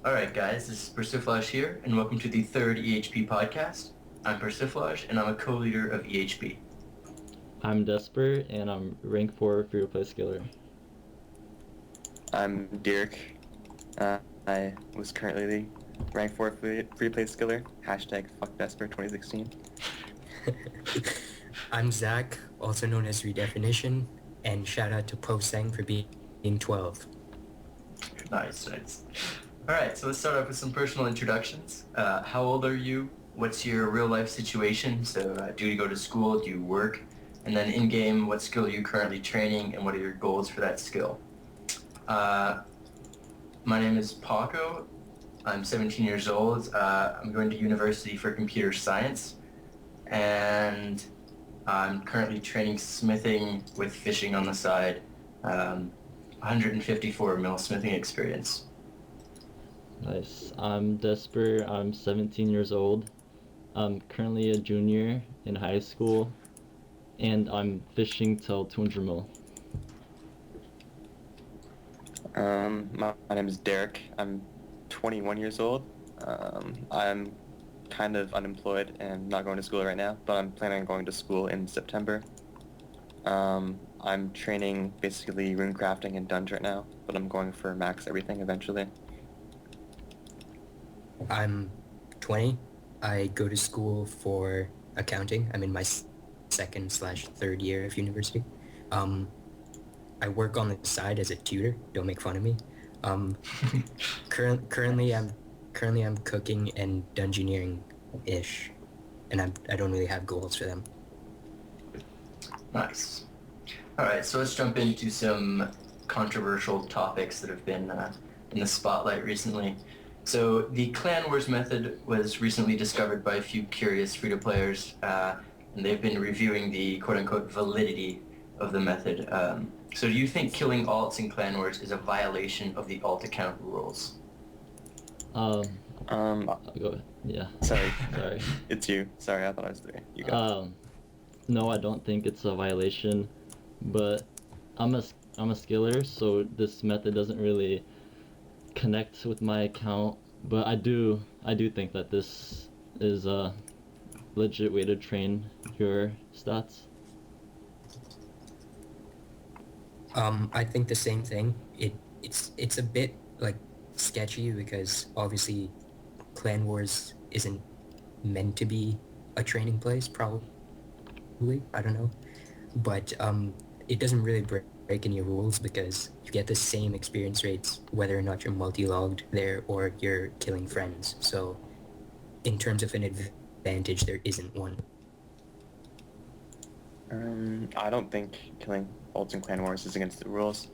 Alright guys, this is Persiflage here, and welcome to the third EHP Podcast. I'm Persiflage, and I'm a co-leader of EHP. I'm Desper, and I'm rank 4 free-to-play skiller. I'm Derek. I was currently the rank 4 free-to-play skiller. Hashtag fuck Desper 2016. I'm Zack, also known as Redefinition, and shout out to Poseng for being 12. Nice. Alright, so let's start off with some personal introductions. How old are you? What's your real-life situation? So do you go to school? Do you work? And then in-game, what skill are you currently training, and what are your goals for that skill? My name is Paco. I'm 17 years old. I'm going to university for computer science, and I'm currently training smithing with fishing on the side. 154 mil smithing experience. Nice. I'm Desper. I'm 17 years old. I'm currently a junior in high school, and I'm fishing till 200 mil. My name is Derek. I'm 21 years old. I'm kind of unemployed and not going to school right now, but I'm planning on going to school in September. I'm training basically runecrafting and dungeon right now, but I'm going for max everything eventually. I'm 20. I go to school for accounting. I'm in my second/third year of university. I work on the side as a tutor. Don't make fun of me. Currently I'm cooking and dungeoneering-ish, and I don't really have goals for them. Nice. Alright, so let's jump into some controversial topics that have been in the spotlight recently. So the Clan Wars method was recently discovered by a few curious free-to-players, and they've been reviewing the quote-unquote validity of the method. So do you think killing alts in Clan Wars is a violation of the alt account rules? Go ahead. Yeah. Sorry. Sorry. It's you. Sorry, I thought I was 3. You go. No, I don't think it's a violation, but I'm a skiller, so this method doesn't really connect with my account, but I do think that this is a legit way to train your stats. I think the same thing. It's a bit like sketchy because obviously Clan Wars isn't meant to be a training place, probably. I don't know, but it doesn't really break any rules because you get the same experience rates whether or not you're multi-logged there or you're killing friends. So in terms of an advantage, there isn't one. I don't think killing alts in Clan Wars is against the rules.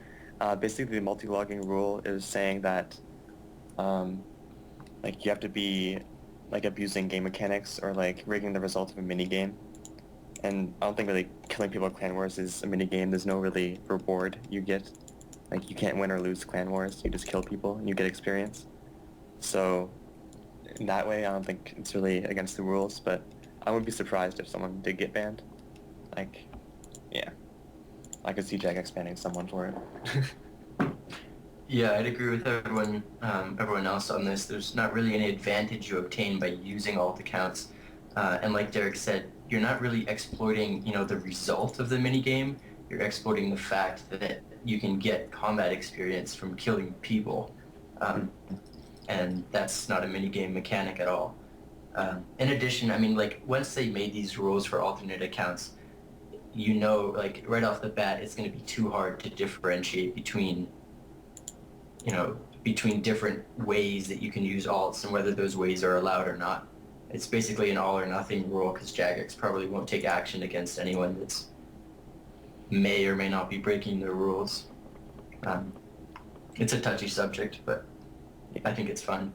Basically, the multi-logging rule is saying that like you have to be like abusing game mechanics or like rigging the result of a mini game. And I don't think really killing people in Clan Wars is a mini game. There's no really reward you get. Like you can't win or lose Clan Wars. You just kill people and you get experience. So in that way, I don't think it's really against the rules. But I wouldn't be surprised if someone did get banned. Like, yeah, I could see Jagex banning someone for it. Yeah, I'd agree with everyone else on this. There's not really any advantage you obtain by using alt accounts. And like Derek said, you're not really exploiting, the result of the minigame. You're exploiting the fact that you can get combat experience from killing people. And that's not a minigame mechanic at all. In addition, once they made these rules for alternate accounts, right off the bat, it's going to be too hard to differentiate between different ways that you can use alts and whether those ways are allowed or not. It's basically an all or nothing rule because Jagex probably won't take action against anyone that's may or may not be breaking the rules. It's a touchy subject, but I think it's fun.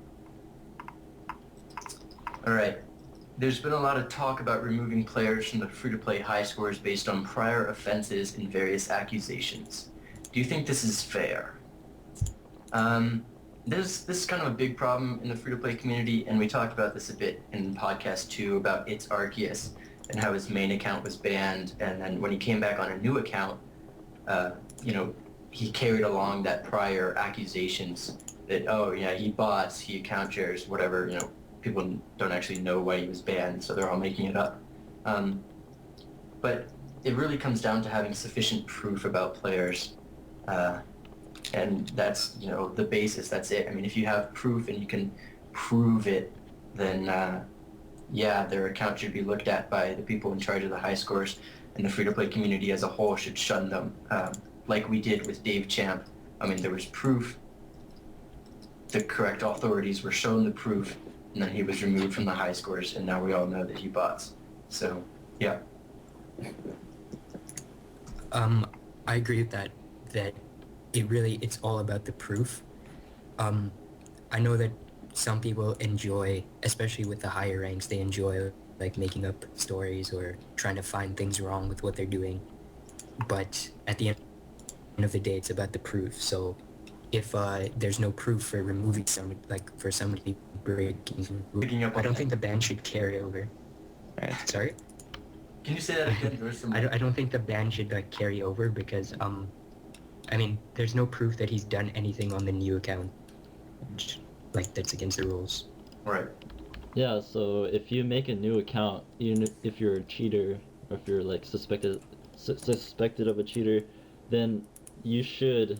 All right. There's been a lot of talk about removing players from the free-to-play high scores based on prior offenses and various accusations. Do you think this is fair? This is kind of a big problem in the free-to-play community, and we talked about this a bit in podcast 2 about It's Arceus and how his main account was banned, and then when he came back on a new account, he carried along that prior accusations that, oh yeah, he bots, he account shares, whatever, people don't actually know why he was banned, so they're all making it up. But it really comes down to having sufficient proof about players, and that's, the basis, that's it. I mean, if you have proof and you can prove it, then yeah, their account should be looked at by the people in charge of the high scores, and the free-to-play community as a whole should shun them, like we did with Dave Champ. I mean, there was proof, the correct authorities were shown the proof, and then he was removed from the high scores, and now we all know that he bots. So, yeah. I agree with that it's all about the proof. I know that some people enjoy, especially with the higher ranks, they enjoy like making up stories or trying to find things wrong with what they're doing. But at the end of the day, it's about the proof. So if there's no proof for removing someone, like for somebody breaking up, I don't think the ban should carry over. Right. Sorry? Can you say that again? I don't think the ban should carry over because, I mean, there's no proof that he's done anything on the new account, like that's against the rules. Right. Yeah, so if you make a new account, even if you're a cheater, or if you're like suspected of a cheater, then you should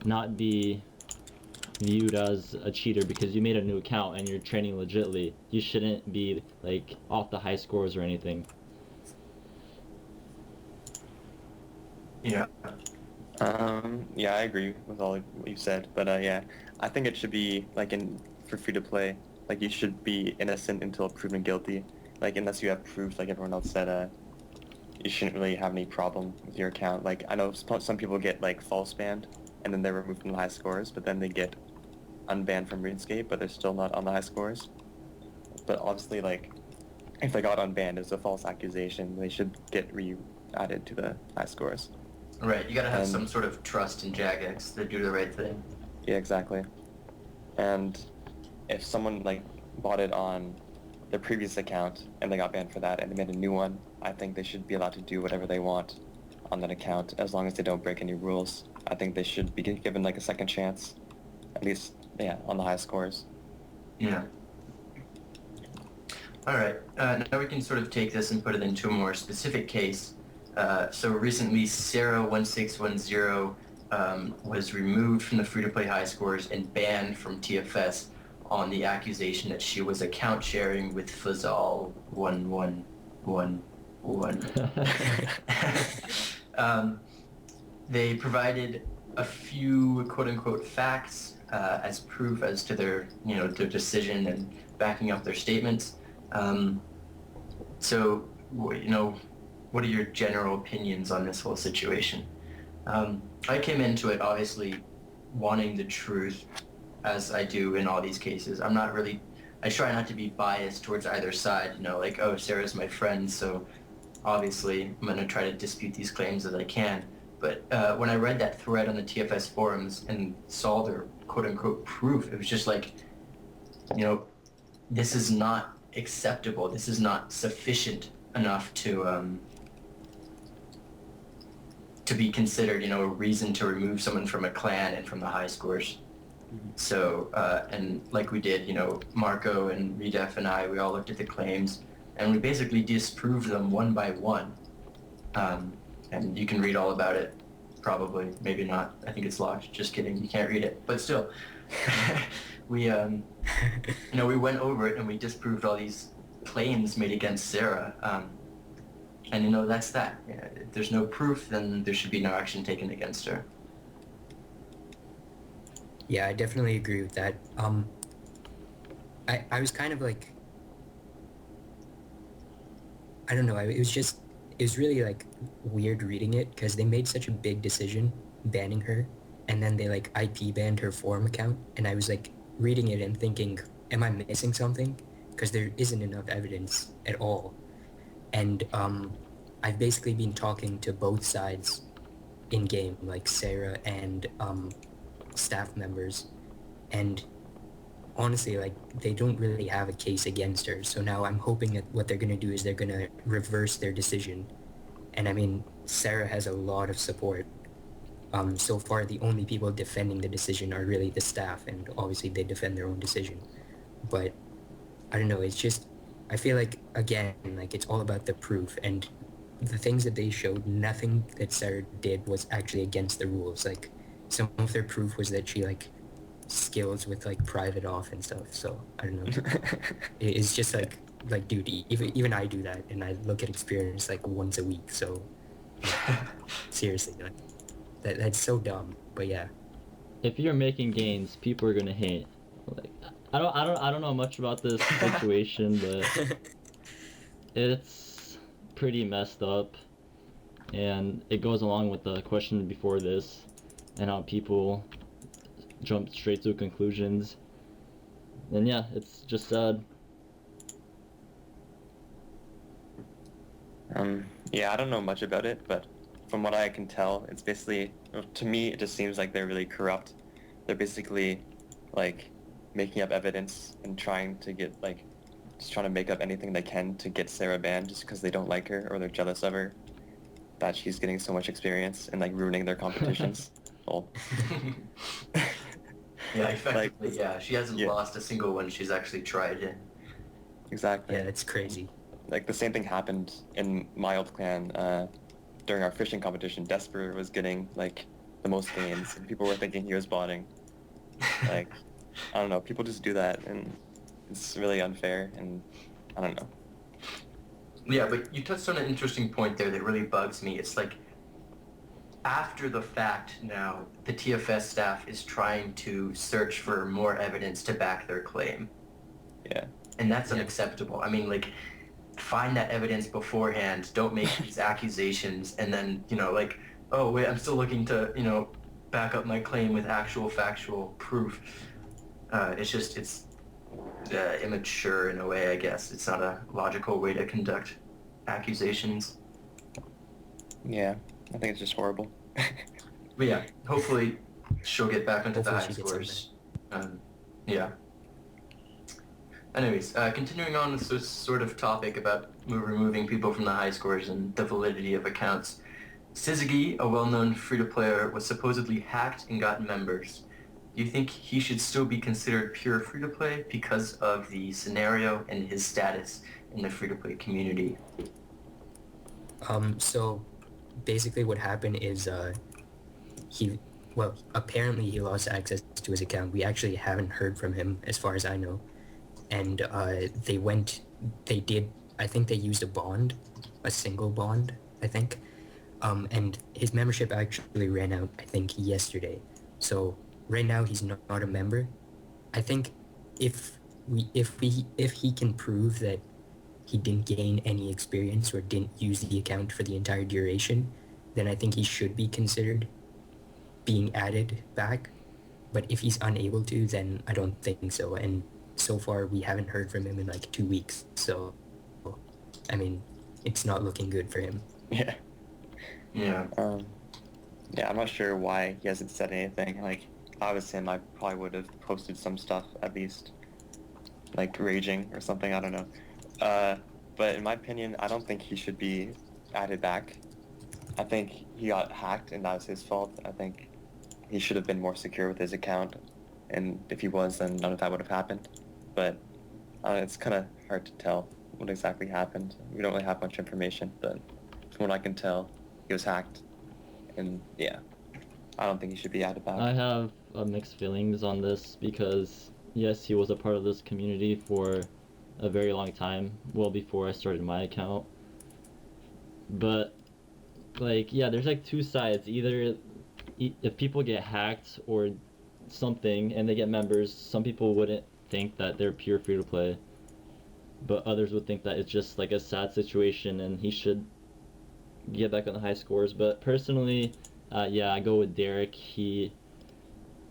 not be viewed as a cheater because you made a new account and you're training legitly. You shouldn't be like off the high scores or anything. Yeah. Yeah, I agree with all what you said, but yeah, I think it should be like for free to play, like you should be innocent until proven guilty. Like unless you have proof, like everyone else said, you shouldn't really have any problem with your account. Like I know some people get like false banned, and then they're removed from the high scores, but then they get unbanned from RuneScape, but they're still not on the high scores. But obviously, like if they got unbanned, it's a false accusation. They should get re-added to the high scores. Right, you gotta have some sort of trust in Jagex to do the right thing. Yeah, exactly. And if someone like bought it on their previous account and they got banned for that and they made a new one, I think they should be allowed to do whatever they want on that account as long as they don't break any rules. I think they should be given like a second chance, at least, yeah, on the high scores. Yeah. All right, now we can sort of take this and put it into a more specific case. So recently, Sarah1610 was removed from the free-to-play high scores and banned from TFS on the accusation that she was account sharing with Fazal1111. They provided a few quote-unquote facts as proof as to their decision and backing up their statements. So, what are your general opinions on this whole situation? I came into it obviously wanting the truth, as I do in all these cases. I try not to be biased towards either side, like, oh, Sarah's my friend, so obviously I'm going to try to dispute these claims as I can. But when I read that thread on the TFS forums and saw their quote-unquote proof, it was just like, this is not acceptable. This is not sufficient enough to be considered, a reason to remove someone from a clan and from the high scores. Mm-hmm. So, and like we did, Marco and Redef and I, we all looked at the claims and we basically disproved them one by one. And you can read all about it, probably, maybe not. I think it's locked. Just kidding. You can't read it. But still, we went over it and we disproved all these claims made against Sarah. And that's that. If there's no proof, then there should be no action taken against her. Yeah, I definitely agree with that. I was kind of like, I don't know, it was really like weird reading it because they made such a big decision banning her, and then they like IP banned her forum account, and I was like reading it and thinking, am I missing something? Because there isn't enough evidence at all. And I've basically been talking to both sides in game, like Sarah and staff members, and honestly, like, they don't really have a case against her. So now I'm hoping that what they're going to do is they're going to reverse their decision. And I mean, Sarah has a lot of support. So far, the only people defending the decision are really the staff, and obviously they defend their own decision. But I don't know, it's just, I feel like, again, like it's all about the proof, and the things that they showed, nothing that Sarah did was actually against the rules. Like, some of their proof was that she, like, skills with, like, private off and stuff, so I don't know. It's just like, dude, even I do that, and I look at experience, like, once a week, so, like, seriously, like, that's so dumb, but yeah. If you're making gains, people are gonna hate. Like, I don't know much about this situation, but it's pretty messed up, and it goes along with the question before this, and how people jump straight to conclusions. And yeah, it's just sad. Yeah, I don't know much about it, but from what I can tell, it's basically, to me, it just seems like they're really corrupt. They're basically, like, making up evidence and trying to get, like, just trying to make up anything they can to get Sarah banned just because they don't like her or they're jealous of her, that she's getting so much experience and, like, ruining their competitions. Well, Yeah, effectively, like, yeah. She hasn't lost a single one she's actually tried in. exactly. Yeah, it's crazy. Like, the same thing happened in my old clan during our fishing competition. Desper was getting, like, the most gains, and people were thinking he was botting. Like, I don't know, people just do that, and it's really unfair, and I don't know. Yeah, but you touched on an interesting point there that really bugs me. It's like, after the fact now, the TFS staff is trying to search for more evidence to back their claim. Yeah. And that's unacceptable. I mean, like, find that evidence beforehand. Don't make these accusations and then, like, oh, wait, I'm still looking to, back up my claim with actual factual proof. It's immature in a way, I guess. It's not a logical way to conduct accusations. Yeah, I think it's just horrible. But yeah, hopefully she'll get back into the Hopefully high she gets scores. Yeah. Anyways, continuing on with this sort of topic about removing people from the high scores and the validity of accounts. Syzygy, a well-known free-to-player, was supposedly hacked and got members. Do you think he should still be considered pure free-to-play because of the scenario and his status in the free-to-play community? So basically what happened is apparently he lost access to his account. We actually haven't heard from him as far as I know. And I think they used a single bond, I think. And his membership actually ran out, I think, yesterday. So right now he's not a member. I think if he can prove that he didn't gain any experience or didn't use the account for the entire duration, then I think he should be considered being added back. But if he's unable to, then I don't think so. And so far we haven't heard from him in like 2 weeks. So, I mean, it's not looking good for him. Yeah. Yeah. Yeah, I'm not sure why he hasn't said anything. Like, if I was him, I probably would have posted some stuff at least, like raging or something. I don't know. But in my opinion, I don't think he should be added back. I think he got hacked and that was his fault. I think he should have been more secure with his account, and if he was, then none of that would have happened. But it's kind of hard to tell what exactly happened. We don't really have much information, but from what I can tell, he was hacked, and yeah, I don't think he should be added back. I have mixed feelings on this because, yes, he was a part of this community for a very long time, well before I started my account. But, like, yeah, there's like two sides. Either if people get hacked or something and they get members, some people wouldn't think that they're pure free-to-play, but others would think that it's just like a sad situation and he should get back on the high scores. But personally, yeah, I go with Derek. It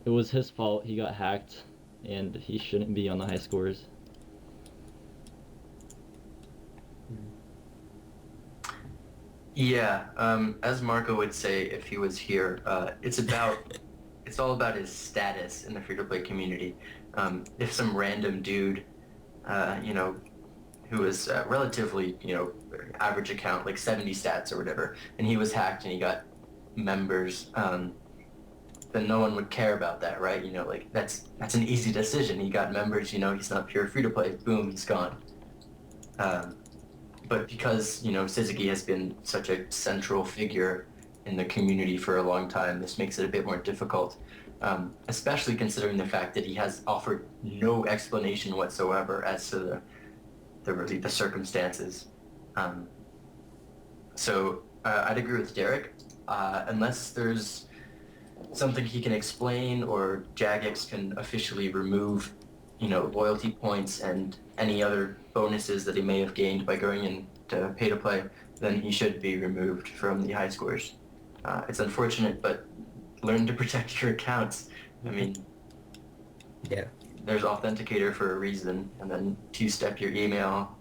was his fault. He got hacked, and he shouldn't be on the high scores. Yeah, as Marco would say if he was here, it's all about his status in the free-to-play community. If some random dude, who was relatively, average account, like 70 stats or whatever, and he was hacked and he got members, then no one would care about that, right? You know, like that's an easy decision. He got members, you know, he's not pure free to play. Boom, he's gone. But because, you know, Syzygy has been such a central figure in the community for a long time, this makes it a bit more difficult, especially considering the fact that he has offered no explanation whatsoever as to the circumstances. So I'd agree with Derek. Unless there's something he can explain or Jagex can officially remove, you know, loyalty points and any other bonuses that he may have gained by going into pay-to-play, then he should be removed from the high scores. It's unfortunate, but learn to protect your accounts. I mean, Yeah. there's Authenticator for a reason, and then two-step your email,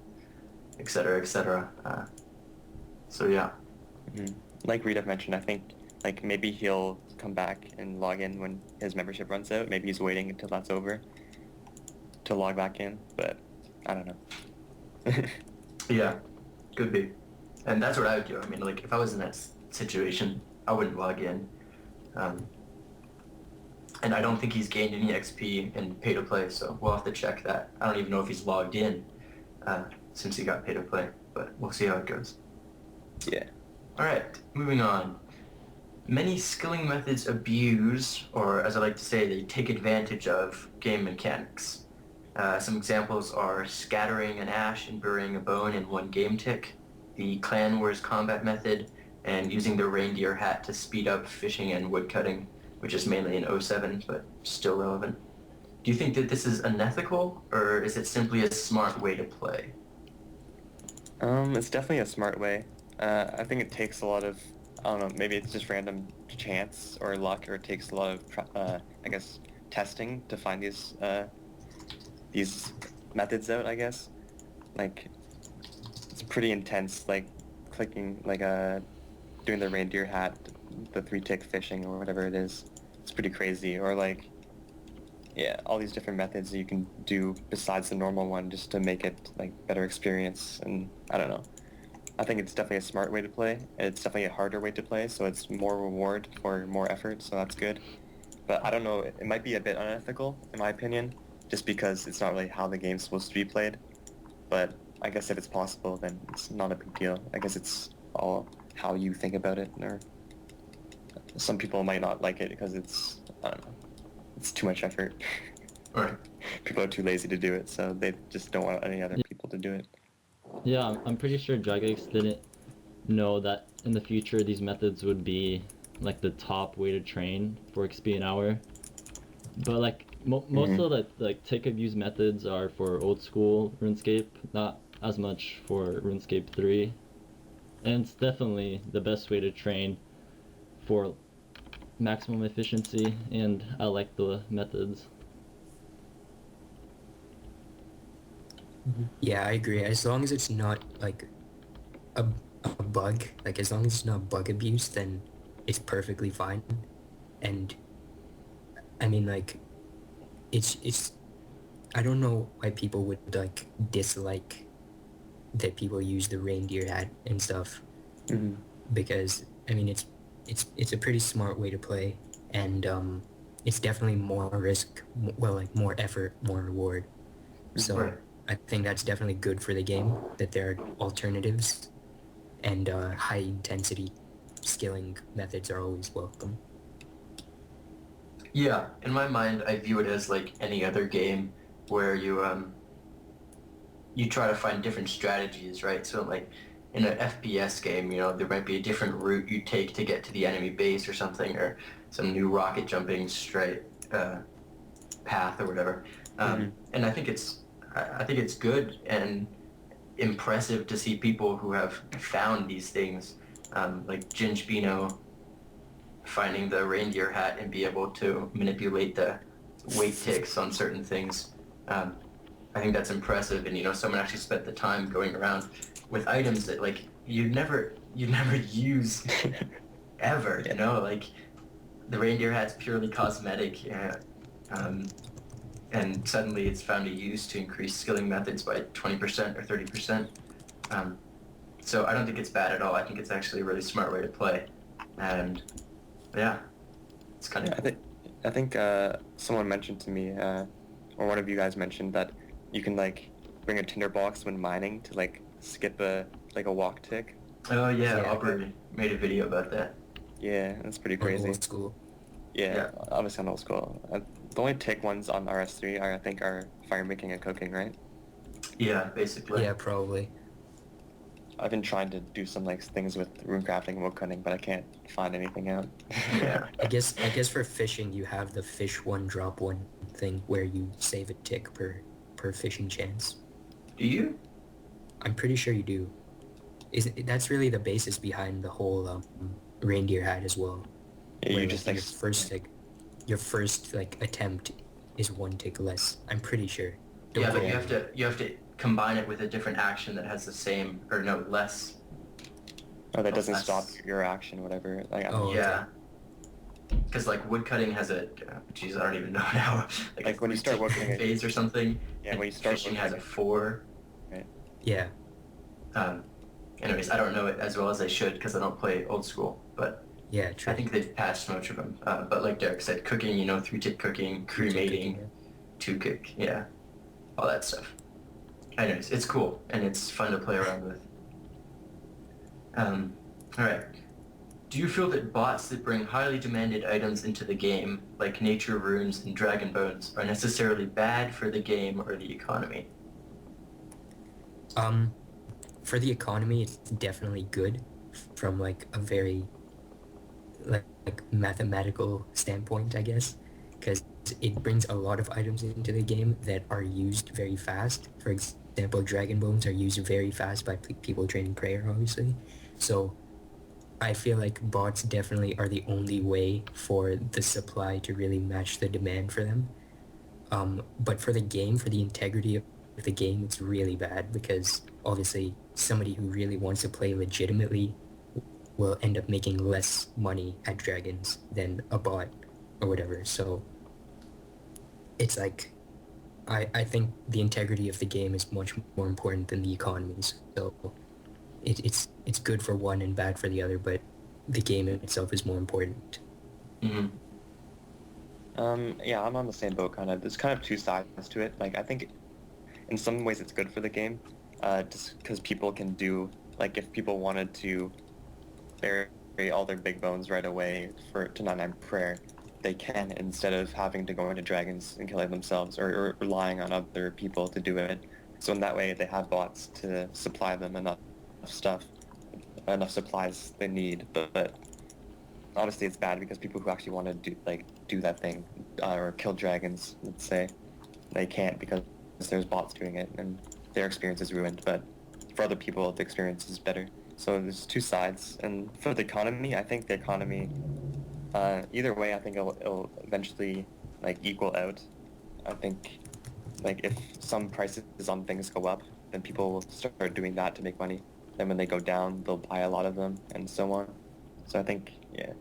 etc., etc. So yeah. Mm-hmm. Like Rita mentioned, I think like maybe he'll come back and log in when his membership runs out. Maybe he's waiting until that's over to log back in, but I don't know. Yeah, could be. And that's what I would do. I mean, like, if I was in that situation, I wouldn't log in. And I don't think he's gained any XP in pay-to-play, so we'll have to check that. I don't even know if he's logged in since he got pay-to-play, but we'll see how it goes. Yeah. All right, moving on. Many skilling methods abuse, or as I like to say, they take advantage of game mechanics. Some examples are scattering an ash and burying a bone in one game tick, the Clan Wars combat method, and using the reindeer hat to speed up fishing and woodcutting, which is mainly in 07, but still relevant. Do you think that this is unethical, or is it simply a smart way to play? It's definitely a smart way. I think it takes a lot of, I don't know, maybe it's just random chance or luck, or it takes a lot of, I guess, testing to find these methods out, I guess. Like, it's pretty intense, like, clicking, like, doing the reindeer hat, the 3-tick fishing, or whatever it is. It's pretty crazy. Or, like, yeah, all these different methods you can do besides the normal one just to make it, like, better experience, and I don't know. I think it's definitely a smart way to play. It's definitely a harder way to play, so it's more reward for more effort, so that's good. But I don't know, it might be a bit unethical, in my opinion, just because it's not really how the game's supposed to be played. But I guess if it's possible, then it's not a big deal. I guess it's all how you think about it, or some people might not like it because it's, I don't know, it's too much effort. Right. People are too lazy to do it, so they just don't want any other people to do it. Yeah, I'm pretty sure Jagex didn't know that in the future these methods would be like the top way to train for XP an hour. But like most of the like tick abuse methods are for old school RuneScape, not as much for RuneScape 3. And it's definitely the best way to train for maximum efficiency, and I like the methods. Yeah, I agree. As long as it's not like a bug, like as long as it's not bug abuse, then it's perfectly fine. And I mean, like, it's I don't know why people would like dislike that people use the reindeer hat and stuff, because I mean it's a pretty smart way to play, and it's definitely more risk, well, like more effort, more reward. So Right. I think that's definitely good for the game that there are alternatives, and high intensity skilling methods are always welcome. Yeah, in my mind, I view it as like any other game where you try to find different strategies, right? So like in an FPS game, you know, there might be a different route you take to get to the enemy base or something, or some new rocket jumping straight path or whatever. And I think it's good and impressive to see people who have found these things, like Ginge Bino finding the reindeer hat and be able to manipulate the weight ticks on certain things. I think that's impressive, and you know, someone actually spent the time going around with items that like you'd never use ever. You know, like the reindeer hat's purely cosmetic, and suddenly it's found a use to increase skilling methods by 20% or 30%. So I don't think it's bad at all. I think it's actually a really smart way to play, and yeah. It's kind Yeah, of cool. I think someone mentioned to me, or one of you guys mentioned that you can like bring a tinderbox when mining to like skip a walk tick. Oh yeah, Yeah. Aubrey made a video about that. Yeah, that's pretty On crazy. old school. Yeah, Yeah. obviously on old school. The only tick ones on RS3 I think are fire making and cooking, right? Yeah, basically. Yeah, probably. I've been trying to do some like things with runecrafting and woodcutting, but I can't find anything out. Yeah. I guess for fishing you have the fish one drop one thing where you save a tick per fishing chance. Do you? I'm pretty sure you do. That's really the basis behind the whole reindeer hat as well. Yeah, where, you just like your first like attempt is one tick less. I'm pretty sure. Don't Yeah, but quote you have to combine it with a different action that has the same or no less. oh, that doesn't less. stop your action, whatever. Like I don't Oh, know. okay. Yeah. Because like woodcutting has a, geez, I don't even know now. Like, when you start working it- phase or something. Yeah, and when you start fishing working has a it- 4. Yeah. Anyways, I don't know it as well as I should because I don't play old school, but Yeah, true. I think they've patched most of them. But like Derek said, cooking, 3-tick cooking, cremating, 2-kick, yeah, all that stuff. Anyways, it's cool and it's fun to play around with. All right. Do you feel that bots that bring highly demanded items into the game, like nature runes and dragon bones, are necessarily bad for the game or the economy? For the economy, it's definitely good from like a very like mathematical standpoint, I guess, because it brings a lot of items into the game that are used very fast. For example, dragon bones are used very fast by people training prayer, obviously. So I feel like bots definitely are the only way for the supply to really match the demand for them. But for the game, for the integrity of the game, it's really bad because obviously somebody who really wants to play legitimately will end up making less money at dragons than a bot or whatever. So it's like I think the integrity of the game is much more important than the economies. So it's good for one and bad for the other, but the game itself is more important. Mm-hmm. Yeah, I'm on the same boat kind of. There's kind of two sides to it. Like I think in some ways it's good for the game, just because people can do, like if people wanted to bury all their big bones right away to 9/9 prayer, they can instead of having to go into dragons and kill it themselves or relying on other people to do it. So in that way they have bots to supply them enough supplies they need, but obviously it's bad because people who actually want to do that thing or kill dragons, let's say, they can't because there's bots doing it and their experience is ruined, but for other people the experience is better. So there's two sides, and for the economy, I think the economy, either way, I think it'll eventually like equal out. I think like if some prices on things go up, then people will start doing that to make money. Then when they go down, they'll buy a lot of them and so on. So I think, yeah,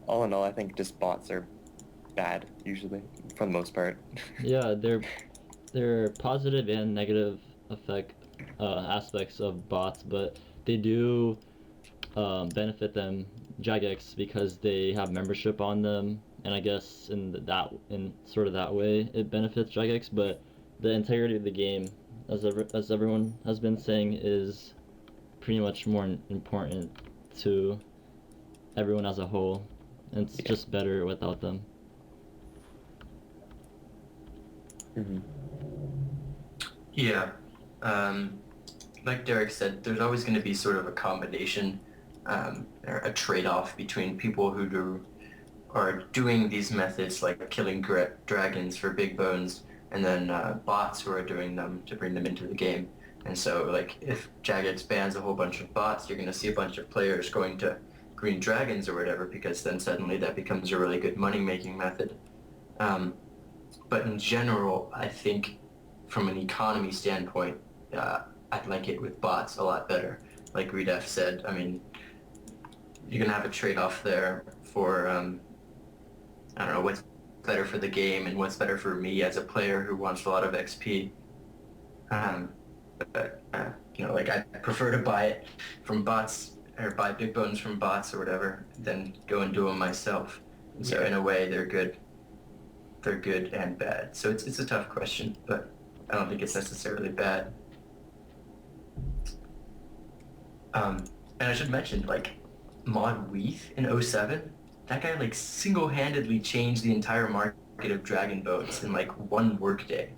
all in all, I think just bots are bad usually for the most part. Yeah, they're positive and negative aspects of bots, but they do benefit them jagex because they have membership on them, and I guess in sort of that way it benefits jagex. But the integrity of the game, as everyone has been saying, is pretty much more important to everyone as a whole, and it's just better without them. Mm-hmm. Yeah. Like Derek said, there's always going to be sort of a combination or a trade-off between people who are doing these methods like killing dragons for big bones and then bots who are doing them to bring them into the game. And so like if jagex bans a whole bunch of bots, you're going to see a bunch of players going to green dragons or whatever, because then suddenly that becomes a really good money-making method. But in general, I think from an economy standpoint, I'd like it with bots a lot better. Like Redef said, I mean, you're going to have a trade-off there for, I don't know, what's better for the game and what's better for me as a player who wants a lot of XP. But like I prefer to buy it from bots or buy big bones from bots or whatever than go and do them myself. So in a way, they're good. They're good and bad. So it's a tough question, but I don't think it's necessarily bad. And I should mention, like, Mod Weath in '07, that guy, like, single-handedly changed the entire market of dragon boats in, like, one workday.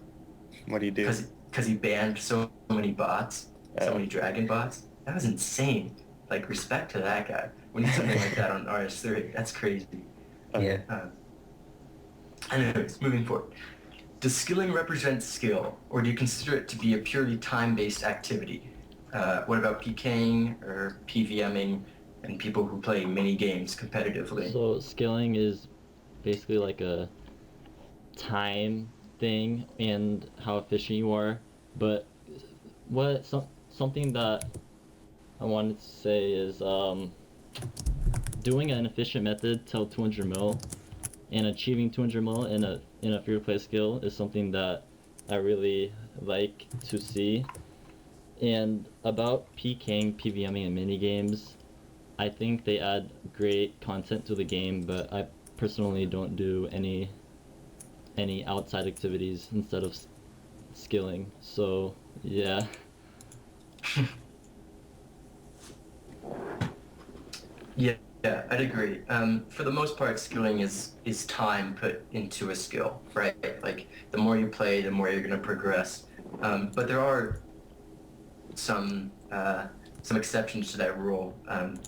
What do you do? Because he banned so many bots, so many dragon bots. That was insane. Like, respect to that guy. We need something like that on RS3. That's crazy. Yeah. Anyways, moving forward. Does skilling represent skill, or do you consider it to be a purely time-based activity? What about PKing or PVMing and people who play mini games competitively? So skilling is basically like a time thing and how efficient you are. But something that I wanted to say is doing an efficient method till 200 mil and achieving 200 mil in a free-to-play skill is something that I really like to see. And about PKing, PVMing, and mini games, I think they add great content to the game, but I personally don't do any outside activities instead of skilling. So yeah. Yeah, I'd agree. For the most part, skilling is time put into a skill, right? Like, the more you play, the more you're going to progress. But there are some exceptions to that rule.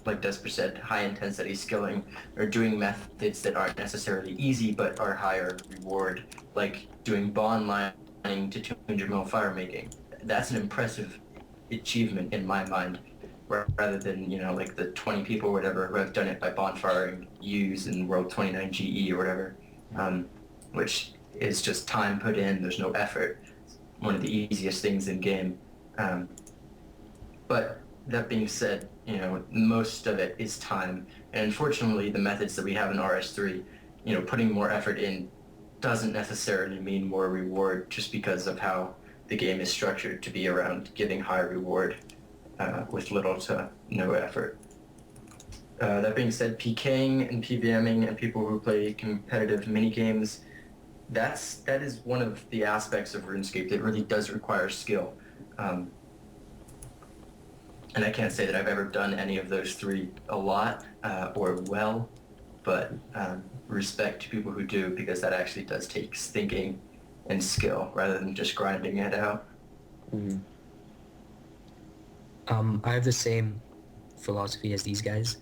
Like Desper said, high-intensity skilling, or doing methods that aren't necessarily easy but are higher reward, like doing bond lining to 200 mil fire making. That's an impressive achievement in my mind, rather than, like the 20 people or whatever who have done it by bonfiring U's in World 29 GE or whatever, which is just time put in, there's no effort. One of the easiest things in game. But that being said, most of it is time. And unfortunately, the methods that we have in RS3, putting more effort in doesn't necessarily mean more reward, just because of how the game is structured to be around giving high reward with little to no effort. That being said, PKing and PVMing and people who play competitive minigames, that is one of the aspects of RuneScape that really does require skill. And I can't say that I've ever done any of those three a lot or well, but respect to people who do, because that actually does take thinking and skill rather than just grinding it out. Mm-hmm. I have the same philosophy as these guys.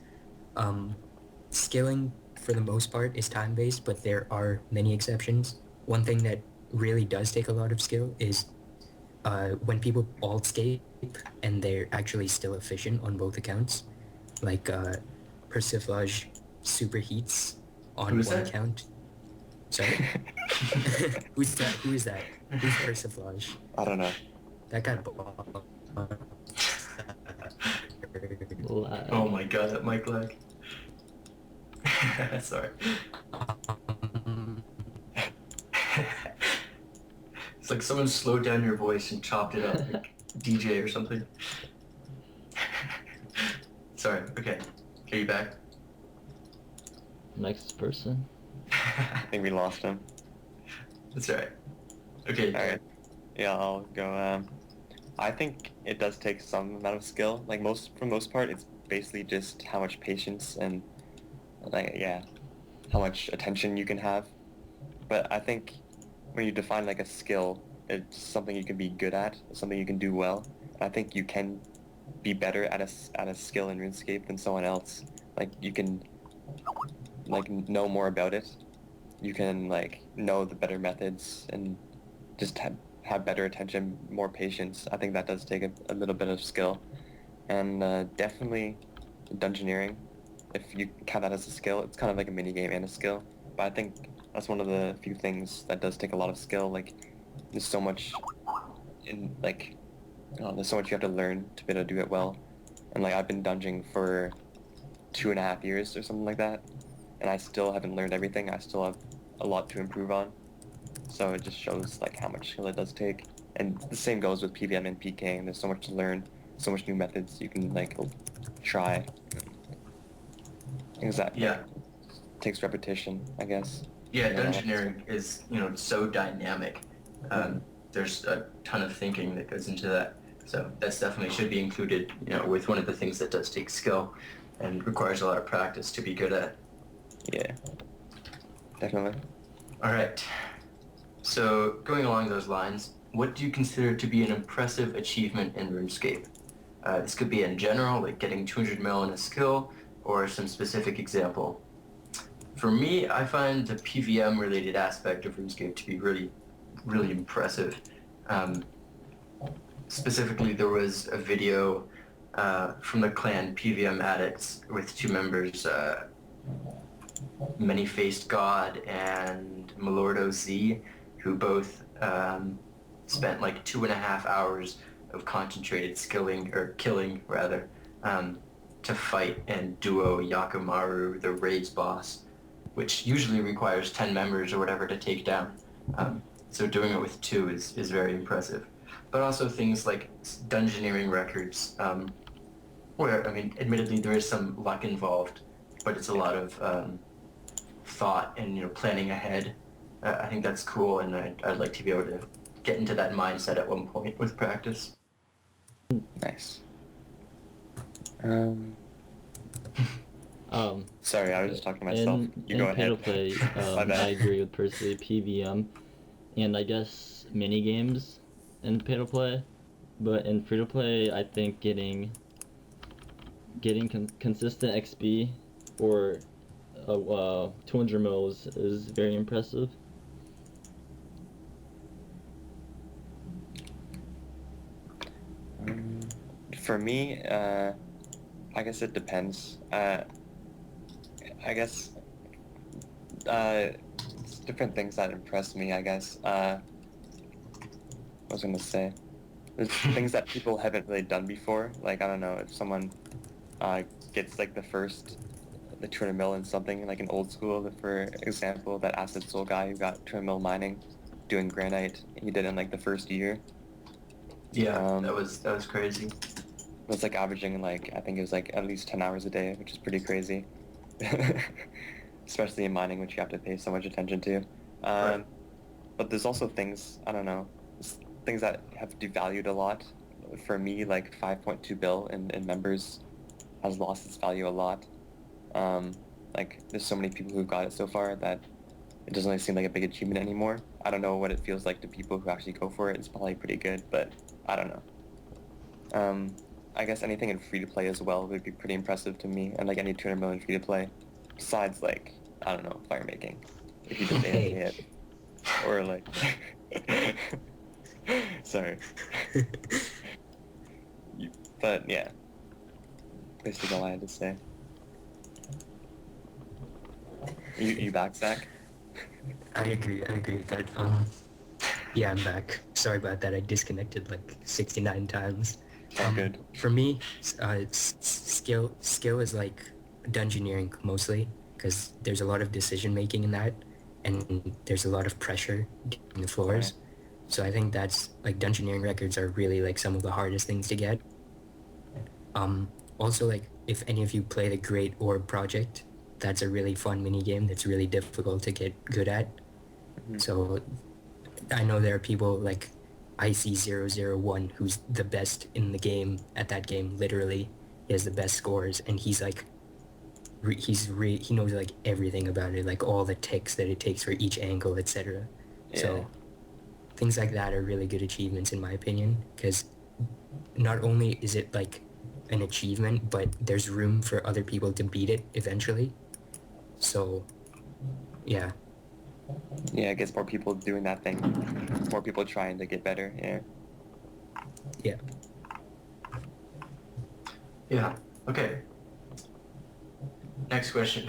Skilling, for the most part, is time-based, but there are many exceptions. One thing that really does take a lot of skill is when people alt-scape and they're actually still efficient on both accounts. Like Persiflage superheats on Who's one that? account. Sorry? Who's that? Who is that? Who's Persiflage? I don't know. That guy... Oh my god, that mic lag. Sorry. It's like someone slowed down your voice and chopped it up, like DJ or something. Sorry, okay. Are you back? Next person. I think we lost him. That's alright. Okay. Alright. Yeah, I'll go. I think it does take some amount of skill. Like, for the most part, it's basically just how much patience and, how much attention you can have. But I think when you define, like, a skill, it's something you can be good at, something you can do well. I think you can be better at a skill in RuneScape than someone else. Like, you can, like, know more about it. You can, like, know the better methods and just have better attention, more patience. I think that does take a little bit of skill. And definitely dungeoneering, if you count that as a skill, it's kind of like a mini game and a skill. But I think that's one of the few things that does take a lot of skill. Like, there's so much there's so much you have to learn to be able to do it well. And like, I've been dungeoning for 2.5 years or something like that, and I still haven't learned everything. I still have a lot to improve on. So it just shows like how much skill it does take. And the same goes with PVM and PKing. There's so much to learn, so much new methods you can like try. Exactly. Yeah. takes repetition, I guess. Yeah, dungeoneering is, so dynamic. There's a ton of thinking that goes into that. So that's definitely should be included, with one of the things that does take skill and requires a lot of practice to be good at. Yeah, definitely. All right. So going along those lines, what do you consider to be an impressive achievement in RuneScape? This could be in general, like getting 200 mil in a skill, or some specific example. For me, I find the PVM-related aspect of RuneScape to be really, really impressive. Specifically, there was a video from the clan PVM Addicts with two members, Many-Faced God and Milordo Z, who both spent like 2.5 hours of concentrated killing, to fight and duo Yakumaru, the Raids boss, which usually requires 10 members or whatever to take down. So doing it with 2 is very impressive. But also things like dungeoneering records, where, admittedly there is some luck involved, but it's a lot of thought and, planning ahead. I think that's cool, and I'd like to be able to get into that mindset at one point with practice. Nice. Sorry, I was just talking to myself. You go ahead. In pay to play, I agree with Percy, PVM, and I guess mini games in pay to play, but in free to play, I think getting consistent XP or 200 mils is very impressive. For me, I guess it depends. I guess it's different things that impress me, I guess. What was I going to say? There's things that people haven't really done before. Like, I don't know, if someone gets like the 200 mil in something, like an old school, for example, that Acid Soul guy who got 200 mil mining, doing granite, he did it in like the first year. Yeah, that was crazy. It was like averaging like, I think it was like at least 10 hours a day, which is pretty crazy. Especially in mining, which you have to pay so much attention to. Right. But there's also things, I don't know, things that have devalued a lot. For me, like 5.2 bill in members has lost its value a lot. Like, there's so many people who've got it so far that it doesn't really seem like a big achievement anymore. I don't know what it feels like to people who actually go for it. It's probably pretty good, but I don't know. I guess anything in free-to-play as well would be pretty impressive to me, and like any 200 million free-to-play, besides like, I don't know, fire making, if you just AFK it, or like, sorry. But yeah, basically all I had to say. You back, Zach? I agree with that. Yeah, I'm back. Sorry about that. I disconnected like 69 times. All good. For me, skill is like dungeoneering mostly, because there's a lot of decision making in that, and there's a lot of pressure in the floors. Right. So I think that's like dungeoneering records are really like some of the hardest things to get. Also, like, if any of you play the Great Orb Project, that's a really fun mini game that's really difficult to get good at. Mm-hmm. So I know there are people like IC001 who's the best in the game at that game. Literally, he has the best scores, and he's like, he knows like everything about it, like all the ticks that it takes for each angle, etc. Yeah. So things like that are really good achievements in my opinion, because not only is it like an achievement, but there's room for other people to beat it eventually. So yeah. Yeah, it gets more people doing that thing. More people trying to get better, yeah. Yeah. Yeah, okay. Next question.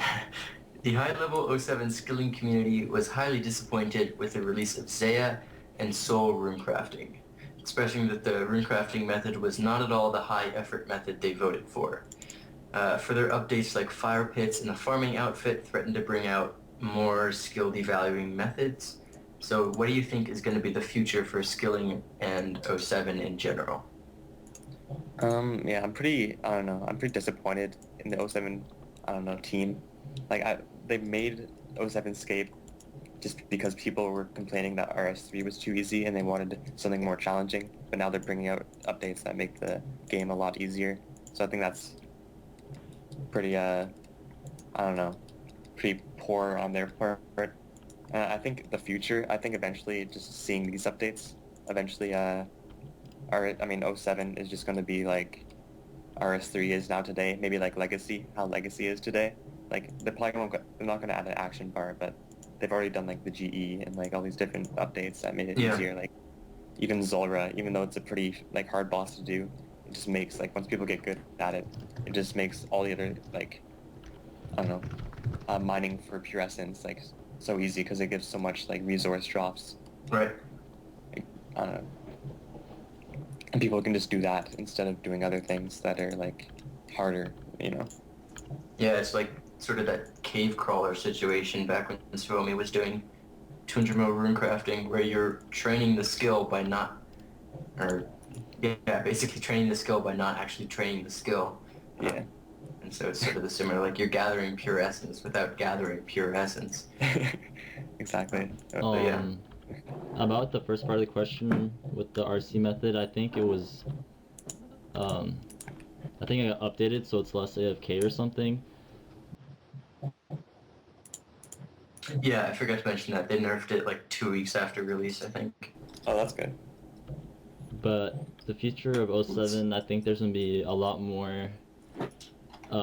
The high-level 07 skilling community was highly disappointed with the release of Zeah and Soul Runecrafting, expressing that the runecrafting method was not at all the high-effort method they voted for. Further updates like fire pits and a farming outfit threatened to bring out more skill devaluing methods. So what do you think is going to be the future for skilling and 07 in general? Yeah, I'm pretty disappointed in the 07, team. Like, they made 07 Scape just because people were complaining that RS3 was too easy and they wanted something more challenging, but now they're bringing out updates that make the game a lot easier. So I think that's pretty, I don't know, pretty poor on their part. I think the future, I think eventually just seeing these updates, eventually, 07 is just going to be like RS3 is now today, maybe like Legacy, how Legacy is today. Like, they're not going to add an action bar, but they've already done like the GE and like all these different updates that made it easier. Like even Zulrah, even though it's a pretty like hard boss to do, it just makes like once people get good at it, it just makes all the other like I don't know mining for pure essence like so easy because it gives so much like resource drops. Right. Like, I don't know. And people can just do that instead of doing other things that are like harder, you know. Yeah, it's like sort of that cave crawler situation back when Suomi was doing 200 mil runecrafting, where you're training the skill by not, basically training the skill by not actually training the skill. Yeah. And so it's sort of the similar, like you're gathering pure essence without gathering pure essence. Exactly. But yeah. About the first part of the question with the RC method, I think it was, I think I got updated so it's less AFK or something. Yeah, I forgot to mention that. They nerfed it like 2 weeks after release, I think. Oh, that's good. But the future of 07, I think there's going to be a lot more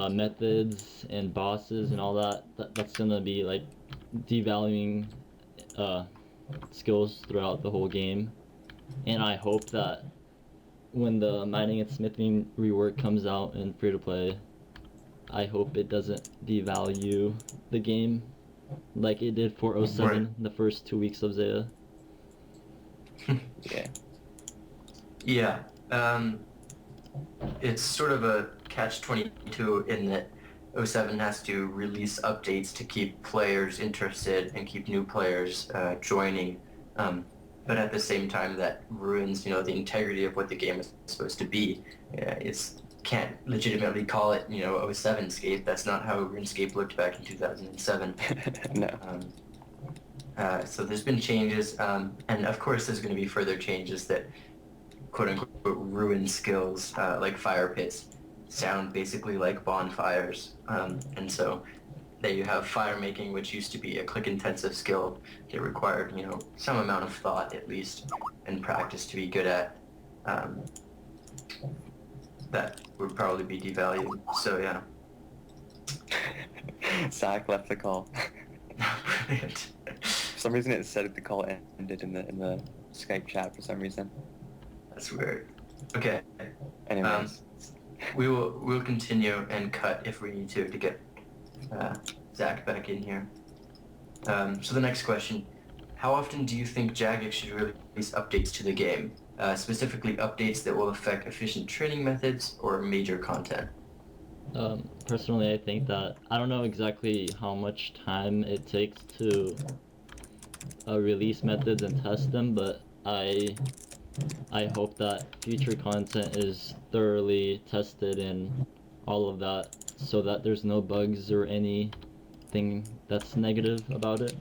methods and bosses and all that's going to be like devaluing skills throughout the whole game. And I hope that when the mining and smithing rework comes out in free-to-play, I hope it doesn't devalue the game like it did for 07, Right. the first 2 weeks of Zeah. Yeah. It's sort of a catch-22 in that 07 has to release updates to keep players interested and keep new players joining. But at the same time, that ruins, the integrity of what the game is supposed to be. It's can't legitimately call it, 07 Scape. That's not how RuneScape looked back in 2007. No. So there's been changes, and of course there's going to be further changes that quote-unquote ruin skills, like fire pits, sound basically like bonfires. And so there you have fire making, which used to be a click-intensive skill. It required, some amount of thought at least and practice to be good at. That would probably be devalued. So yeah. Zack left the call. Brilliant. For some reason, it said the call ended in the Skype chat for some reason. That's weird. Okay. Anyways, We'll continue and cut if we need to get Zack back in here. So the next question: how often do you think Jagex should release updates to the game? Specifically updates that will affect efficient training methods or major content? Personally, I think that I don't know exactly how much time it takes to release methods and test them, but I hope that future content is thoroughly tested and all of that, so that there's no bugs or anything that's negative about it.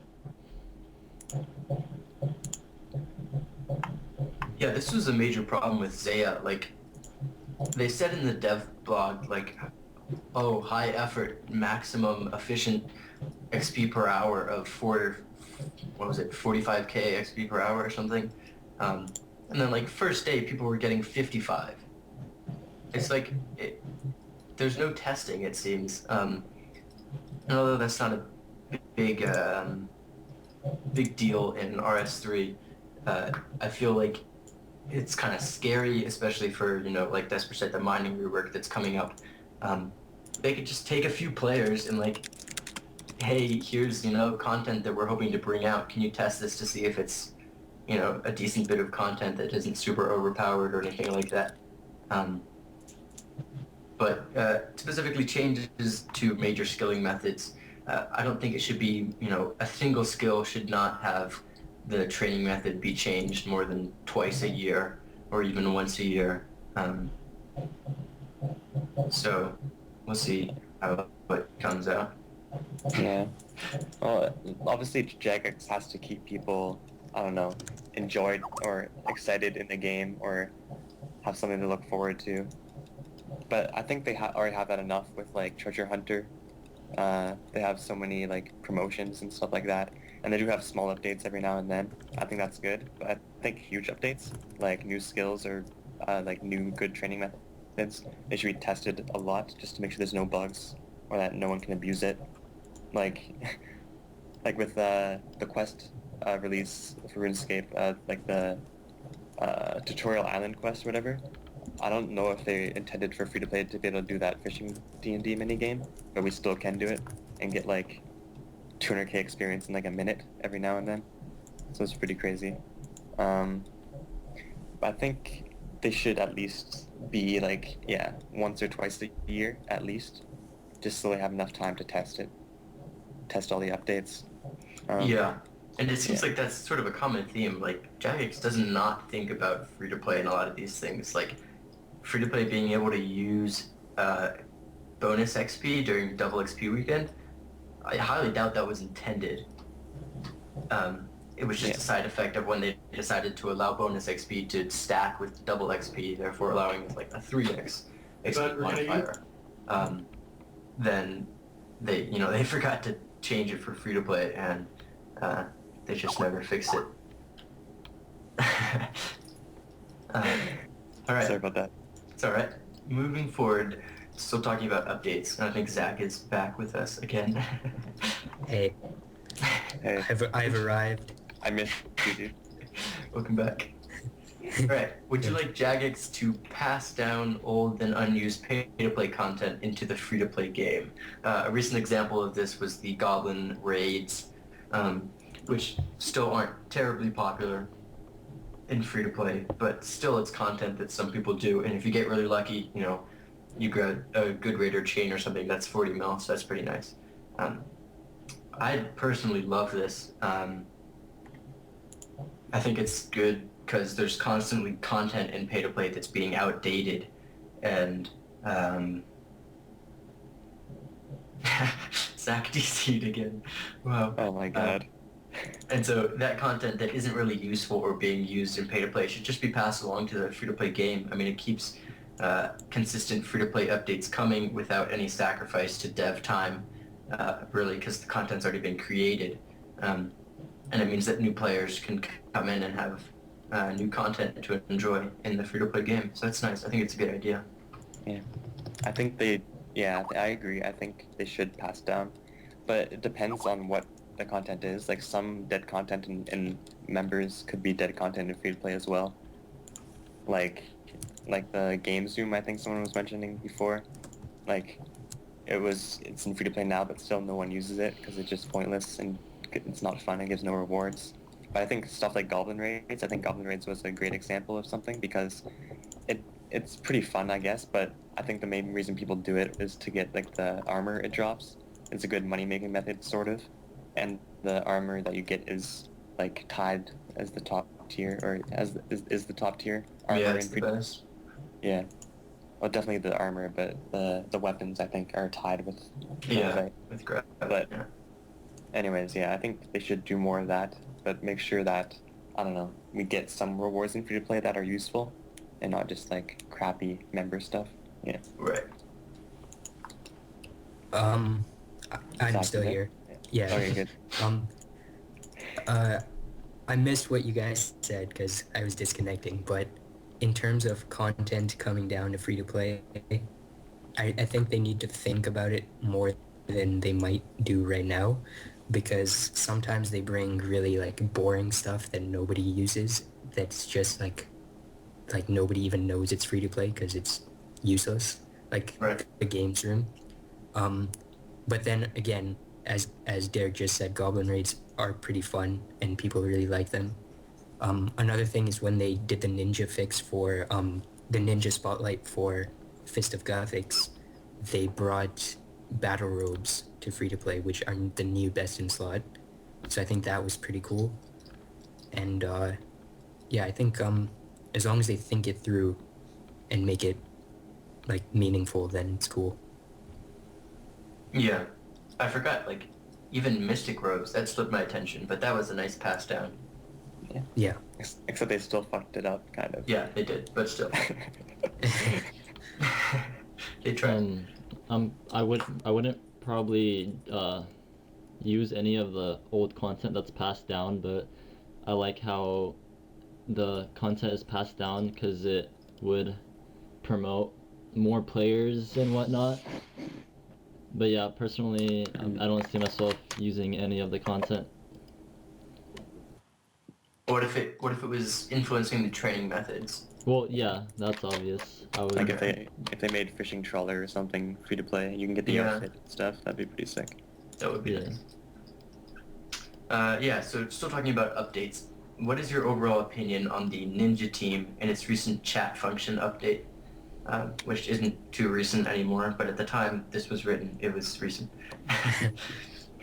Yeah, this was a major problem with Zeah. Like, they said in the dev blog, like, oh, high effort, maximum efficient XP per hour of 45k XP per hour or something. And then, like, first day, people were getting 55. It's like, there's no testing, it seems. And although that's not a big deal in RS3, I feel like it's kind of scary, especially for, like Desper said, the mining rework that's coming up. They could just take a few players and like, hey, here's, content that we're hoping to bring out. Can you test this to see if it's, a decent bit of content that isn't super overpowered or anything like that? But specifically changes to major skilling methods, I don't think it should be, a single skill should not have the training method be changed more than twice a year or even once a year. So we'll see how it comes out. yeah. Well, obviously Jagex has to keep people, I don't know, enjoyed or excited in the game or have something to look forward to. But I think they already have that enough with like Treasure Hunter. They have so many like promotions and stuff like that, and they do have small updates every now and then. I think that's good, but I think huge updates, like new skills or like new good training methods, they should be tested a lot just to make sure there's no bugs or that no one can abuse it. Like, like with the quest release for RuneScape, like the tutorial island quest or whatever. I don't know if they intended for free-to-play to be able to do that fishing D&D minigame, but we still can do it and get like 200k experience in like a minute every now and then. So it's pretty crazy. But I think they should at least be like, yeah, once or twice a year at least, just so they have enough time to test it, test all the updates. Yeah. And it seems like that's sort of a common theme. Like, Jagex does not think about free-to-play in a lot of these things. Like, free-to-play being able to use bonus XP during double XP weekend, I highly doubt that was intended. It was just a side effect of when they decided to allow bonus XP to stack with double XP, therefore allowing like a 3x XP modifier. Then they forgot to change it for free-to-play, and they just never fixed it. All right. Sorry about that. It's all right. Moving forward, still talking about updates. I think Zach is back with us again. Hey, Hey, I've arrived. I missed you, dude. Welcome back. All right. Would you like Jagex to pass down old and unused pay-to-play content into the free-to-play game? A recent example of this was the Goblin raids, which still aren't terribly popular in free-to-play, but still it's content that some people do, and if you get really lucky, you grab a good raider chain or something, that's 40 mil, so that's pretty nice. I personally love this. I think it's good because there's constantly content in pay-to-play that's being outdated, and Zach DC'd again. Wow. Oh my god. And so that content that isn't really useful or being used in pay-to-play should just be passed along to the free-to-play game. I mean, it keeps consistent free-to-play updates coming without any sacrifice to dev time, really, because the content's already been created. And it means that new players can come in and have new content to enjoy in the free-to-play game. So that's nice. I think it's a good idea. Yeah. I think I agree. I think they should pass down. But it depends on what the content is. Like some dead content in members could be dead content in free-to-play as well. Like the game zoom I think someone was mentioning before. Like it's in free-to-play now, but still no one uses it because it's just pointless and it's not fun and gives no rewards. But I think stuff like Goblin Raids, I think Goblin Raids was a great example of something because it's pretty fun, I guess, but I think the main reason people do it is to get like the armor it drops. It's a good money-making method, sort of. And the armor that you get is like tied as the top tier, or is the top tier armor. Yeah, it's the best. Yeah. Well, definitely the armor, but the weapons I think are tied with. With grab. But anyways, yeah, I think they should do more of that, but make sure that we get some rewards in free to play that are useful, and not just like crappy member stuff. Yeah. Right. I'm still here. Yeah. Okay, good. I missed what you guys said because I was disconnecting, but in terms of content coming down to free-to-play, I think they need to think about it more than they might do right now, because sometimes they bring really like boring stuff that nobody uses, that's just like nobody even knows it's free-to-play because it's useless, like the games room. But then again, as Derek just said, Goblin Raids are pretty fun and people really like them. Another thing is when they did the ninja fix for the ninja spotlight for Fist of Gothics, they brought battle robes to free-to-play, which are the new best in slot. So I think that was pretty cool. And I think as long as they think it through and make it like meaningful, then it's cool. Yeah. I forgot, like, even Mystic Robes, that slipped my attention, but that was a nice pass down. Yeah. Except they still fucked it up, kind of. Yeah, they did, but still. They tried. I wouldn't probably use any of the old content that's passed down, but I like how the content is passed down because it would promote more players and whatnot. But yeah, personally, I don't see myself using any of the content. What if it was influencing the training methods? Well, yeah, that's obvious. I would. Like if they made fishing trawler or something free to play, you can get the outfit and stuff. That'd be pretty sick. That would be nice. So still talking about updates. What is your overall opinion on the Ninja team and its recent chat function update? Which isn't too recent anymore, but at the time this was written, it was recent.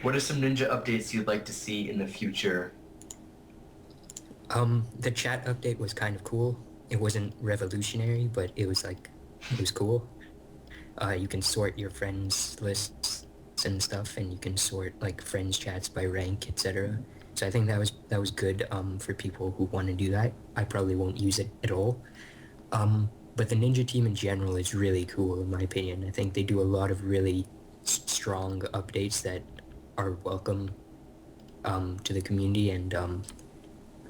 What are some Ninja updates you'd like to see in the future? The chat update was kind of cool. It wasn't revolutionary, but it was cool. You can sort your friends lists and stuff, and you can sort like friends chats by rank, etc. So I think that was good for people who want to do that. I probably won't use it at all. But the Ninja team in general is really cool in my opinion. I think they do a lot of really strong updates that are welcome to the community, and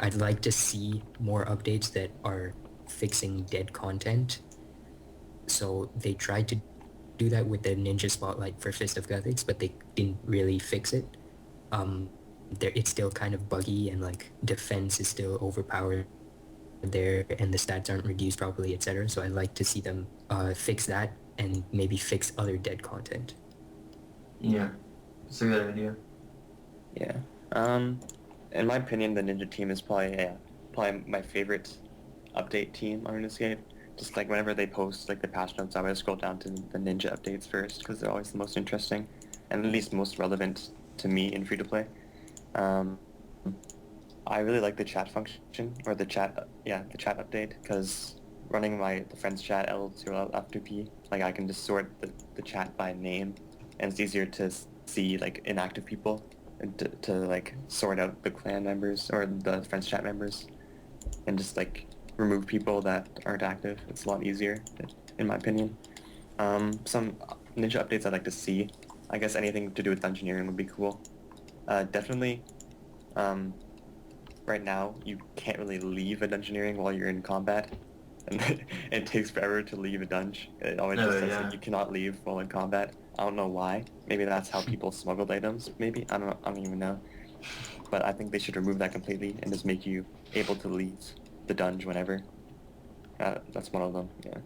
I'd like to see more updates that are fixing dead content. So they tried to do that with the Ninja Spotlight for Fist of Gothics, but they didn't really fix it. It's still kind of buggy, and like defense is still overpowered there, and the stats aren't reduced properly, etc. So I'd like to see them fix that and maybe fix other dead content. Yeah, it's a good idea. Yeah. In my opinion, the Ninja team is probably my favorite update team on RuneScape. Just like whenever they post like the patch notes, I always scroll down to the Ninja updates first because they're always the most interesting and at least most relevant to me in free to play. I really like the chat function or the chat update because running the friends chat L0 F2P, like I can just sort the chat by name, and it's easier to see like inactive people and to like sort out the clan members or the friends chat members and just like remove people that aren't active. It's a lot easier in my opinion. Some Ninja updates I'd like to see, I guess anything to do with dungeoneering would be cool. Definitely right now you can't really leave a dungeoneering while you're in combat, and it takes forever to leave a dungeon. It always just says that you cannot leave while in combat. I don't know why. Maybe that's how people smuggled items. Maybe I don't even know. But I think they should remove that completely and just make you able to leave the dungeon whenever. That's one of them. Yeah.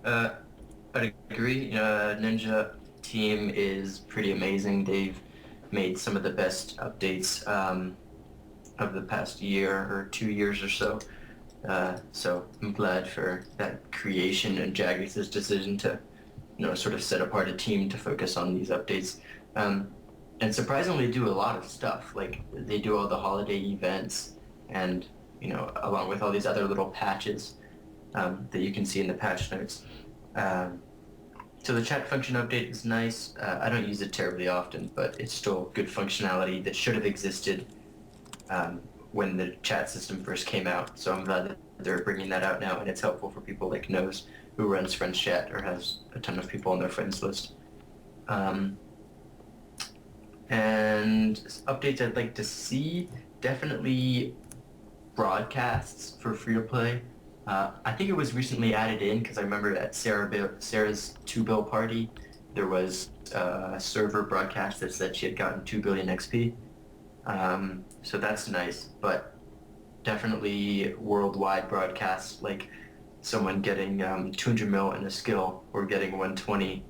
Yeah, I'd agree. Ninja team is pretty amazing. They've made some of the best updates of the past year or 2 years or so. So I'm glad for that creation and Jagex' decision to, sort of set apart a team to focus on these updates. And surprisingly do a lot of stuff. Like they do all the holiday events and, along with all these other little patches that you can see in the patch notes. So the chat function update is nice. I don't use it terribly often, but it's still good functionality that should have existed when the chat system first came out. So I'm glad that they're bringing that out now, and it's helpful for people like Nose, who runs Friends Chat or has a ton of people on their friends list. And updates I'd like to see, definitely broadcasts for free-to-play. I think it was recently added in because I remember at Sarah's 2 bill party, there was a server broadcast that said she had gotten 2 billion XP. So that's nice, but definitely worldwide broadcasts, like someone getting 200 mil in a skill or getting 120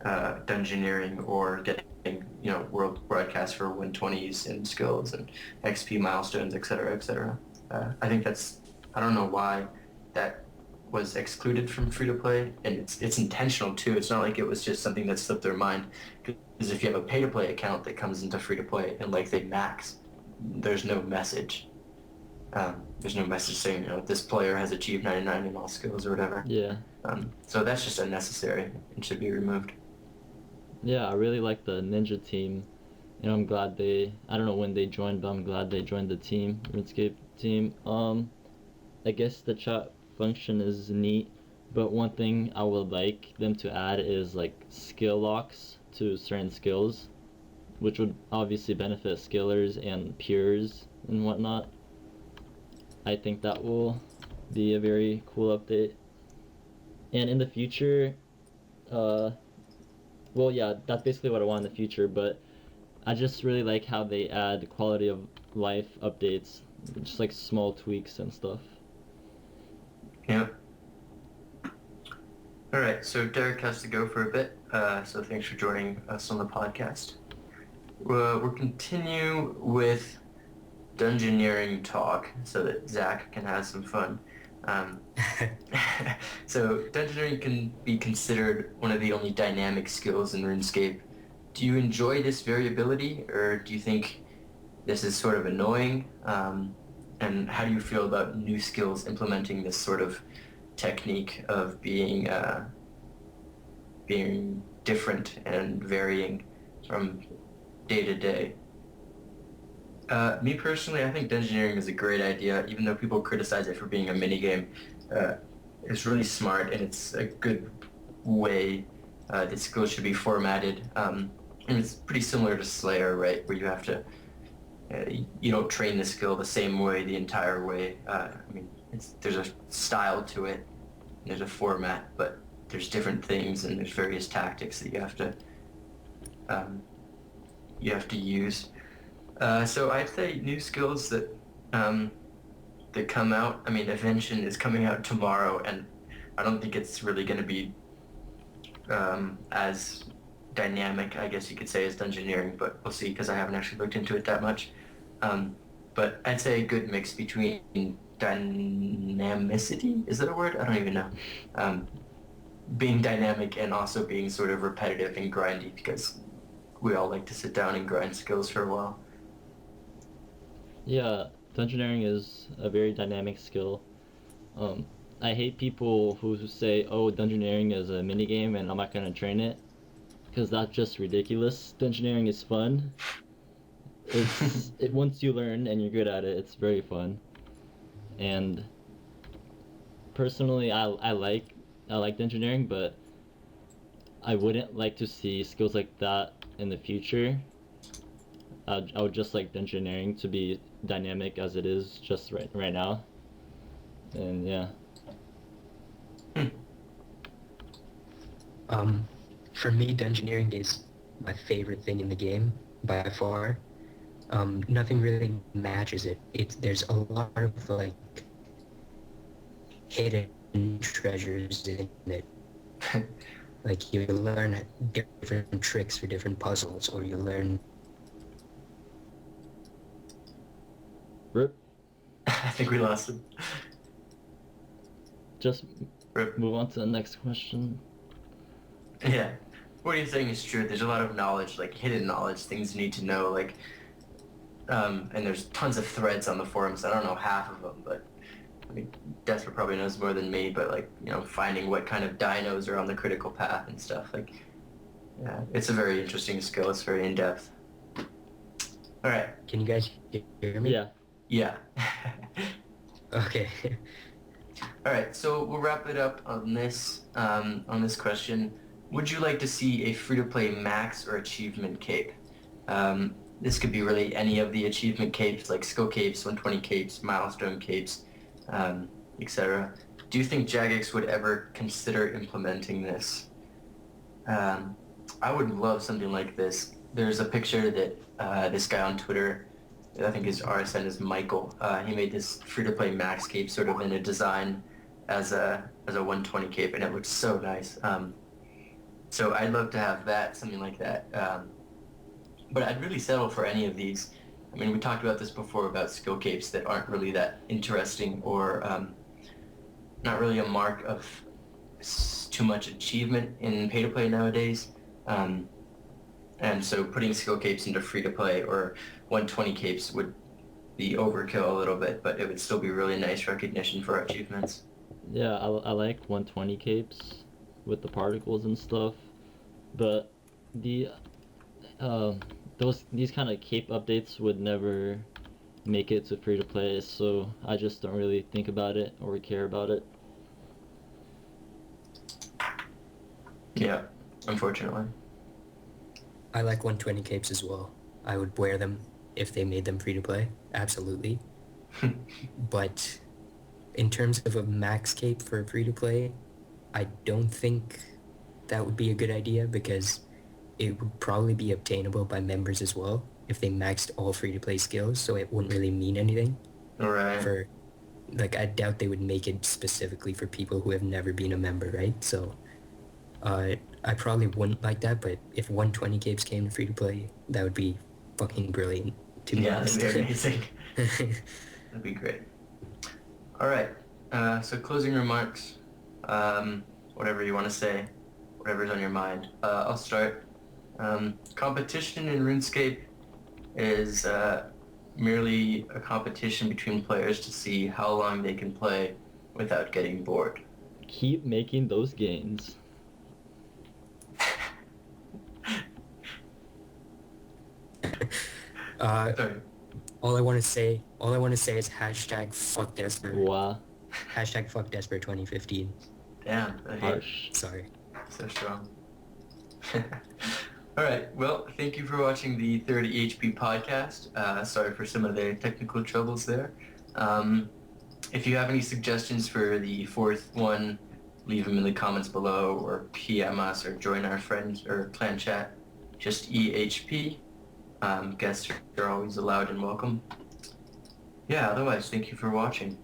dungeoneering or getting world broadcast for 120s in skills and XP milestones, etc., etc. I think I don't know why that was excluded from free-to-play, and it's intentional too. It's not like it was just something that slipped their mind, because if you have a pay-to-play account that comes into free-to-play and like they max, there's no message. There's no message saying, this player has achieved 99 in all skills or whatever. Yeah. So that's just unnecessary and should be removed. Yeah, I really like the Ninja team, and I'm glad I don't know when they joined, but I'm glad they joined the team, RuneScape team. I guess the chat function is neat, but one thing I would like them to add is like skill locks to certain skills, which would obviously benefit skillers and peers and whatnot. I think that will be a very cool update. And in the future, uh, well, yeah, that's basically what I want in the future, but I just really like how they add quality of life updates, just like small tweaks and stuff. Yeah. All right, so Derek has to go for a bit, so thanks for joining us on the podcast. We'll continue with dungeoneering talk so that Zach can have some fun. So dungeoneering can be considered one of the only dynamic skills in RuneScape. Do you enjoy this variability, or do you think this is sort of annoying? And how do you feel about new skills implementing this sort of technique of being different and varying from day to day? Me personally, I think dungeoneering is a great idea, even though people criticize it for being a minigame. It's really smart, and it's a good way that skills should be formatted. And it's pretty similar to Slayer, right, where you have to, you don't train the skill the same way the entire way. I mean, there's a style to it, and there's a format, but there's different things, and there's various tactics that you have to use. So I'd say new skills that come out. I mean, Evention is coming out tomorrow, and I don't think it's really going to be as dynamic, I guess you could say, as dungeoneering, but we'll see because I haven't actually looked into it that much. But I'd say a good mix between dynamicity, is that a word? I don't even know. Being dynamic and also being sort of repetitive and grindy, because we all like to sit down and grind skills for a while. Yeah, dungeoneering is a very dynamic skill. I hate people who say, oh, dungeoneering is a minigame and I'm not going to train it, because that's just ridiculous. Dungeoneering is fun. Once you learn and you're good at it, it's very fun. And personally, I like dungeoneering, but I wouldn't like to see skills like that in the future. I would just like dungeoneering to be dynamic as it is just right now. And yeah. For me, dungeoneering is my favorite thing in the game by far. Nothing really matches it. There's a lot of like hidden treasures in it. Like you learn different tricks for different puzzles, or you learn. Rip. I think we lost him. Just Rip. move on to the next question. Yeah. What you're saying is true. There's a lot of knowledge, like hidden knowledge, things you need to know, like, and there's tons of threads on the forums. I don't know half of them, but I mean, Desper probably knows more than me, but like, finding what kind of dinos are on the critical path and stuff, like, yeah, it's a very interesting skill. It's very in-depth. All right. Can you guys hear me? Yeah. Yeah. Okay. All right, so we'll wrap it up on this question. Would you like to see a free-to-play max or achievement cape? This could be really any of the achievement capes, like skill capes, 120 capes, milestone capes, etc. Do you think Jagex would ever consider implementing this? I would love something like this. There's a picture that this guy on Twitter, I think his RSN is Michael. He made this free-to-play max cape sort of in a design as a 120 cape, and it looks so nice. So I'd love to have that, something like that. But I'd really settle for any of these. I mean, we talked about this before about skill capes that aren't really that interesting, or not really a mark of too much achievement in pay-to-play nowadays. And so putting skill capes into free-to-play or 120 capes would be overkill a little bit, but it would still be really nice recognition for achievements. Yeah, I like 120 capes with the particles and stuff, but the these kind of cape updates would never make it to free to play, so I just don't really think about it or care about it. Yeah, unfortunately. I like 120 capes as well. I would wear them if they made them free to play, absolutely. But in terms of a max cape for free to play, I don't think that would be a good idea because it would probably be obtainable by members as well if they maxed all free to play skills, so it wouldn't really mean anything. Right. For like, I doubt they would make it specifically for people who have never been a member, right? So I probably wouldn't like that, but if 120 capes came to free to play, that would be fucking brilliant, to be honest. That'd be amazing. That'd be great. All right. So closing remarks. Whatever you want to say, whatever's on your mind. I'll start. Competition in RuneScape is merely a competition between players to see how long they can play without getting bored. Keep making those gains. Sorry. All I want to say is hashtag fuck Desper. Wow. Hashtag fuck Desper 2015. Damn. I hate Harsh. Sorry. So strong. All right. Well, thank you for watching the third EHP podcast. Sorry for some of the technical troubles there. If you have any suggestions for the fourth one, leave them in the comments below or PM us or join our friends or clan chat. Just EHP. Guests are always allowed and welcome. Yeah, otherwise, thank you for watching.